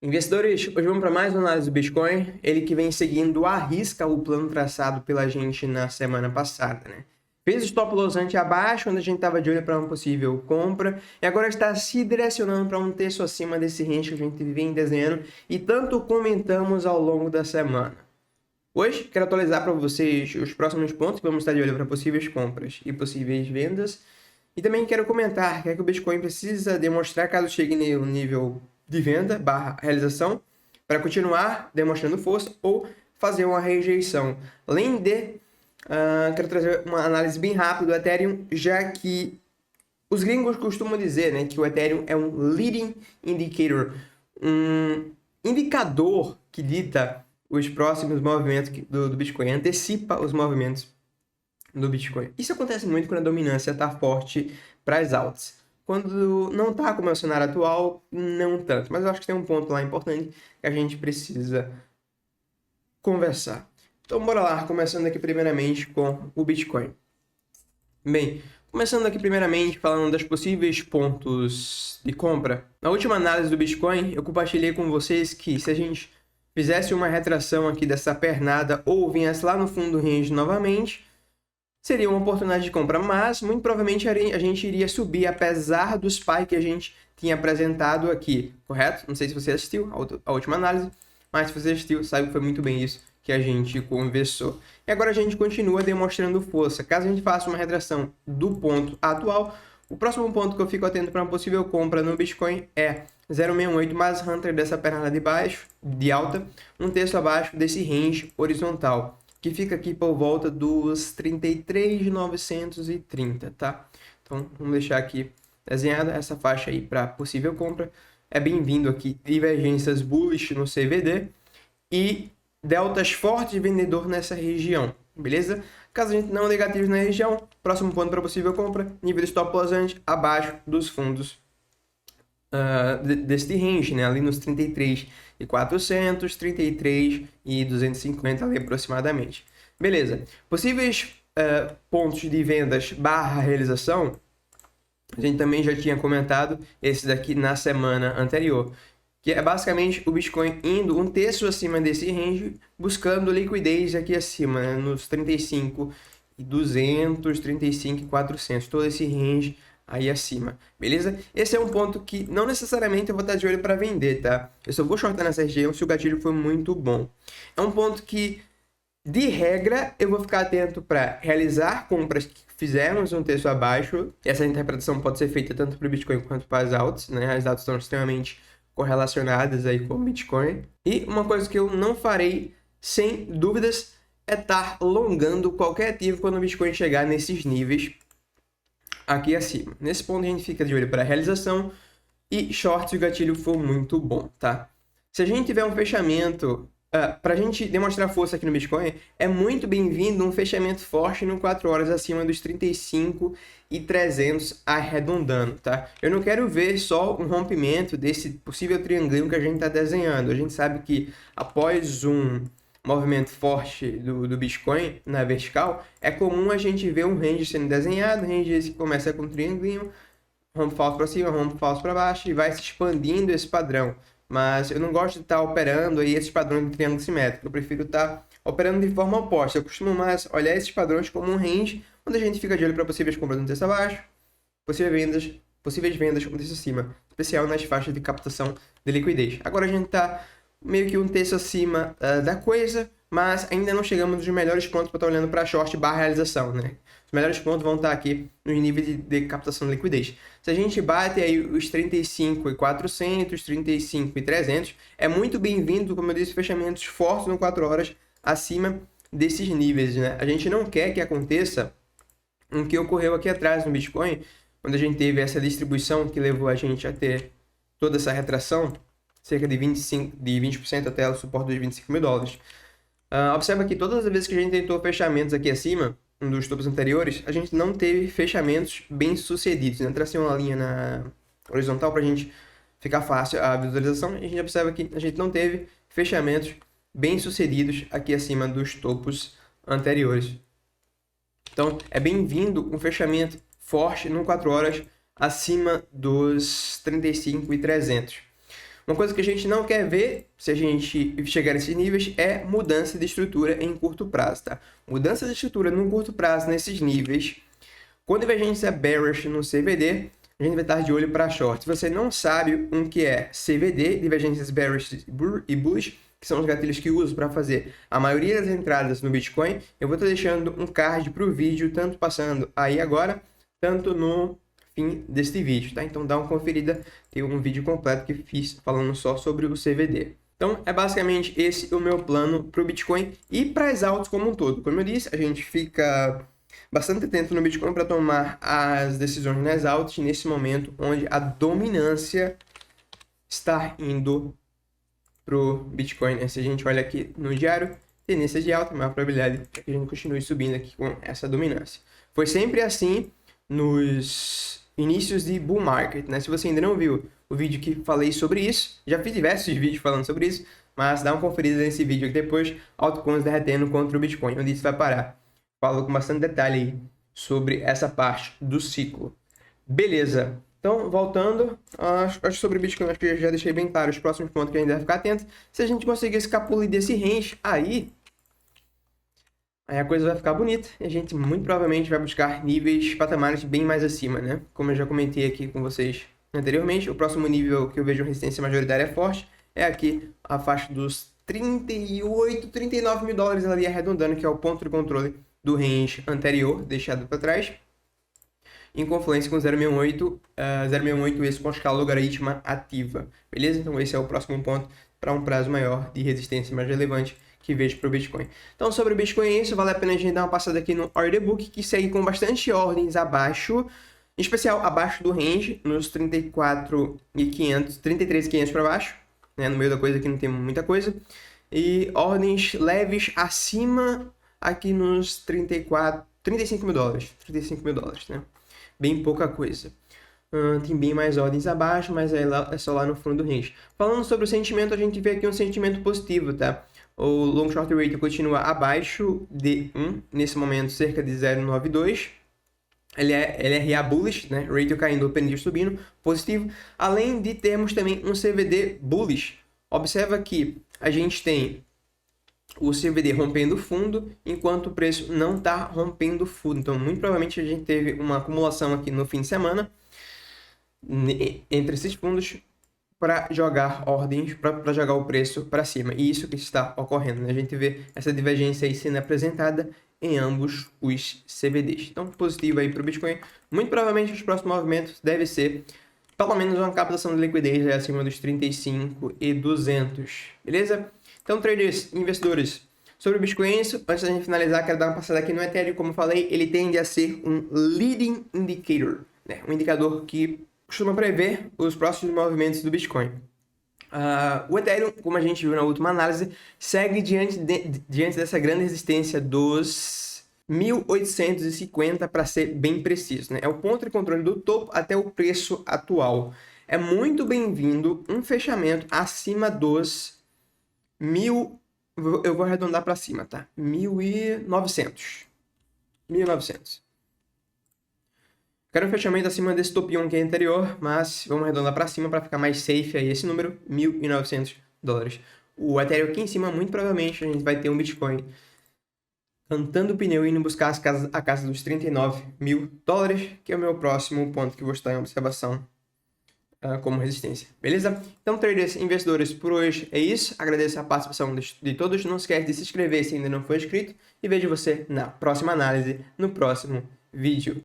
Investidores, hoje vamos para mais uma análise do Bitcoin, ele que vem seguindo à risca o plano traçado pela gente na semana passada, né? Fez o stop loss ante abaixo, onde a gente estava de olho para uma possível compra, e agora está se direcionando para um terço acima desse range que a gente vem desenhando e tanto comentamos ao longo da semana. Hoje, quero atualizar para vocês os próximos pontos que vamos estar de olho para possíveis compras e possíveis vendas, e também quero comentar que o Bitcoin precisa demonstrar caso chegue no nível de venda / realização para continuar demonstrando força ou fazer uma rejeição. Além de, quero trazer uma análise bem rápida do Ethereum, já que os gringos costumam dizer, né, que o Ethereum é um leading indicator, um indicador que dita os próximos movimentos do Bitcoin, antecipa os movimentos do Bitcoin. Isso acontece muito quando a dominância está forte para as altas. Quando não está como é o cenário atual, não tanto. Mas eu acho que tem um ponto lá importante que a gente precisa conversar. Então, bora lá, começando aqui primeiramente com o Bitcoin. Bem, começando aqui primeiramente falando das possíveis pontos de compra. Na última análise do Bitcoin, eu compartilhei com vocês que se a gente fizesse uma retração aqui dessa pernada ou viesse lá no fundo do range novamente, seria uma oportunidade de compra, mas muito provavelmente a gente iria subir apesar do spike que a gente tinha apresentado aqui, correto? Não sei se você assistiu a última análise, mas se você assistiu, sabe que foi muito bem isso que a gente conversou. E agora a gente continua demonstrando força. Caso a gente faça uma retração do ponto atual, o próximo ponto que eu fico atento para uma possível compra no Bitcoin é 0,68 mais Hunter dessa perna de baixo, de alta, um terço abaixo desse range horizontal, que fica aqui por volta dos 33.930, tá? Então, vamos deixar aqui desenhada essa faixa aí para possível compra. É bem-vindo aqui divergências bullish no CVD e deltas fortes de vendedor nessa região, beleza? Caso a gente não negativo na região, próximo ponto para possível compra, nível de stop loss abaixo dos fundos deste range, né? Ali nos 33.400, 33.250 ali aproximadamente. Beleza. Possíveis pontos de vendas / realização, a gente também já tinha comentado esse daqui na semana anterior, que é basicamente o Bitcoin indo um terço acima desse range, buscando liquidez aqui acima, né? Nos 35.200, 35.400, todo esse range aí acima, beleza? Esse é um ponto que não necessariamente eu vou estar de olho para vender, tá? Eu só vou shortar nessa região se o gatilho for muito bom. É um ponto que, de regra, eu vou ficar atento para realizar compras que fizermos um terço abaixo. Essa interpretação pode ser feita tanto para o Bitcoin quanto para as altas, né? As altas estão extremamente correlacionadas aí com o Bitcoin. E uma coisa que eu não farei, sem dúvidas, é estar longando qualquer ativo quando o Bitcoin chegar nesses níveis aqui acima. Nesse ponto a gente fica de olho para a realização e short se o gatilho for muito bom, tá? Se a gente tiver um fechamento, para a gente demonstrar força aqui no Bitcoin, é muito bem-vindo um fechamento forte no 4 horas acima dos 35.300 arredondando, tá? Eu não quero ver só um rompimento desse possível triângulo que a gente está desenhando. A gente sabe que após um movimento forte do Bitcoin na vertical, é comum a gente ver um range sendo desenhado, range esse que começa com um triângulo, rompe falso para cima, rompe falso para baixo e vai se expandindo esse padrão. Mas eu não gosto de estar operando aí esses padrões de triângulo simétrico, eu prefiro estar operando de forma oposta. Eu costumo mais olhar esses padrões como um range, onde a gente fica de olho para possíveis compras no terço abaixo, possíveis vendas no terço acima, especial nas faixas de captação de liquidez. Agora a gente está meio que um terço acima da coisa, mas ainda não chegamos nos melhores pontos para estar olhando para short / realização, né? Os melhores pontos vão estar aqui nos níveis de captação de liquidez. Se a gente bate aí os 35.400, 35.300, é muito bem-vindo, como eu disse, fechamentos fortes no 4 horas acima desses níveis, né? A gente não quer que aconteça o que ocorreu aqui atrás no Bitcoin, quando a gente teve essa distribuição que levou a gente a ter toda essa retração, cerca de 20% até o suporte dos 25 mil dólares. Observa que todas as vezes que a gente tentou fechamentos aqui acima, dos topos anteriores, a gente não teve fechamentos bem sucedidos, né? Tracei uma linha na horizontal para a gente ficar fácil a visualização, e a gente observa que a gente não teve fechamentos bem sucedidos aqui acima dos topos anteriores. Então, é bem-vindo um fechamento forte no 4 horas acima dos 35.300. Uma coisa que a gente não quer ver, se a gente chegar nesses níveis, é mudança de estrutura em curto prazo, tá? Mudança de estrutura no curto prazo, nesses níveis, com divergência bearish no CVD, a gente vai estar de olho para short. Se você não sabe o que é CVD, divergências bearish e bullish, que são os gatilhos que uso para fazer a maioria das entradas no Bitcoin, eu vou estar deixando um card para o vídeo, tanto passando aí agora, tanto no fim deste vídeo, tá? Então dá uma conferida, tem um vídeo completo que fiz falando só sobre o CVD. Então é basicamente esse o meu plano para o Bitcoin e para as altas como um todo. Como eu disse, a gente fica bastante atento no Bitcoin para tomar as decisões nas altas nesse momento onde a dominância está indo pro Bitcoin, né? Se a gente olha aqui no diário, tendência de alta, maior probabilidade de que a gente continue subindo aqui com essa dominância. Foi sempre assim nos inícios de bull market, né? Se você ainda não viu o vídeo que falei sobre isso, já fiz diversos vídeos falando sobre isso, mas dá uma conferida nesse vídeo aqui depois, altcoins derretendo contra o Bitcoin, onde isso vai parar. Falo com bastante detalhe aí sobre essa parte do ciclo. Beleza. Então, voltando, acho sobre o Bitcoin, acho que eu já deixei bem claro os próximos pontos que a gente deve ficar atento. Se a gente conseguir escapulir desse range, aí a coisa vai ficar bonita. E a gente muito provavelmente vai buscar níveis, patamares bem mais acima, né? Como eu já comentei aqui com vocês anteriormente, o próximo nível que eu vejo resistência majoritária forte é aqui a faixa dos 38, 39 mil dólares ali arredondando, que é o ponto de controle do range anterior, deixado para trás, em confluência com 068 esse com a escala logarítmica ativa, beleza? Então esse é o próximo ponto para um prazo maior de resistência mais relevante que vejo para o Bitcoin. Então sobre o Bitcoin é isso, vale a pena a gente dar uma passada aqui no order book, que segue com bastante ordens abaixo, em especial abaixo do range, nos 34.500, 33.500 para baixo, né? No meio da coisa aqui não tem muita coisa, e ordens leves acima aqui nos 35 mil dólares, 35 mil dólares, né? Bem pouca coisa. Tem bem mais ordens abaixo, mas é só lá no fundo do range. Falando sobre o sentimento, a gente vê aqui um sentimento positivo, tá? O long short rate continua abaixo de 1, nesse momento cerca de 0,92. LRA bullish, né? Ratio caindo, open subindo, positivo. Além de termos também um CVD bullish. Observa que a gente tem o CVD rompendo fundo, enquanto o preço não está rompendo fundo. Então, muito provavelmente, a gente teve uma acumulação aqui no fim de semana entre esses fundos para jogar ordens, para jogar o preço para cima. E isso que está ocorrendo, né? A gente vê essa divergência aí sendo apresentada em ambos os CVDs. Então, positivo aí para o Bitcoin. Muito provavelmente, os próximos movimentos devem ser pelo menos uma captação de liquidez acima dos 35.200, beleza? Então, traders, investidores, sobre o Bitcoin, isso. Antes da gente finalizar, quero dar uma passada aqui no Ethereum. Como eu falei, ele tende a ser um leading indicator, né? Um indicador que costuma prever os próximos movimentos do Bitcoin. O Ethereum, como a gente viu na última análise, segue diante dessa grande resistência dos 1.850, para ser bem preciso, né? É o ponto de controle do topo até o preço atual. É muito bem-vindo um fechamento acima dos 1.000, eu vou arredondar para cima, tá? 1.900. 1.900. Quero um fechamento acima desse top 1 que é anterior, mas vamos arredondar para cima para ficar mais safe aí esse número, 1.900 dólares. O Ethereum aqui em cima, muito provavelmente a gente vai ter um Bitcoin cantando o pneu e indo buscar a casa dos 39 mil dólares, que é o meu próximo ponto que vou estar em observação como resistência, beleza? Então, traders, investidores, por hoje é isso. Agradeço a participação de todos. Não esquece de se inscrever se ainda não for inscrito. E vejo você na próxima análise, no próximo vídeo.